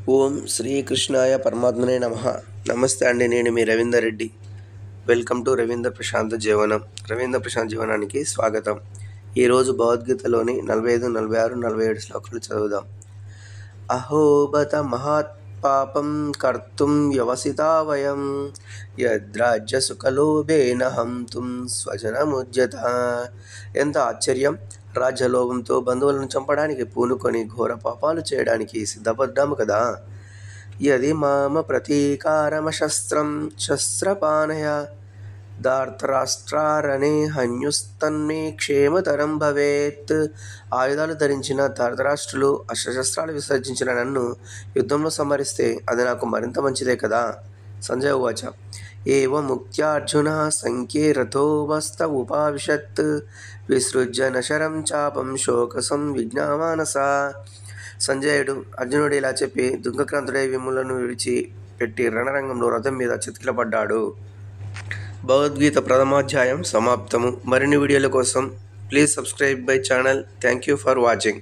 ఓం శ్రీకృష్ణాయ పరమాత్మనే నమః. నమస్తే అండి, నేను మీ రవీందర్ రెడ్డి. వెల్కమ్ టు రవీంద్ర ప్రశాంత్ జీవనం. రవీంద్ర ప్రశాంత్ జీవనానికి స్వాగతం. ఈరోజు భగవద్గీతలోని 45, 46, 47 శ్లోకాలు చదువుదాం. అహోబత మహత్పాపం కర్తుం వ్యవసితా వయం యద్రాజ్య సుఖలోభేన హంతుం స్వజనముజ్యత. ఎంత ఆశ్చర్యం! రాజ్యలోభంతో బంధువులను చంపడానికి పూనుకొని ఘోర పాపాలు చేయడానికి సిద్ధపడ్డాము కదా. యది మామ ప్రతీకారమశస్త్రం శస్త్రపానయ ధార్తరాష్ట్రారణే హన్యుస్తన్మే క్షేమతరం భవేత్. ఆయుధాలు ధరించిన ధార్తరాష్ట్రులు అస్త్రశస్త్రాలు విసర్జించిన నన్ను యుద్ధంలో సంహరిస్తే అది నాకు మరింత మంచిదే కదా. సంజయ ఉవాచ. ఏవముక్త్యార్జున సంఖ్యే రథోవస్త ఉపావిశత్ విసృజ్య నశరం చాపం శోకసం విజ్ఞామానస. సంజయుడు అర్జునుడు ఇలా చెప్పి దుఃఖక్రాంతుడై విమ్ములను విడిచిపెట్టి రణరంగంలో రథం మీద చితికిలపడ్డాడు. భగవద్గీత ప్రథమాధ్యాయం సమాప్తము. మరిన్ని వీడియోల కోసం please subscribe my channel. Thank you for watching.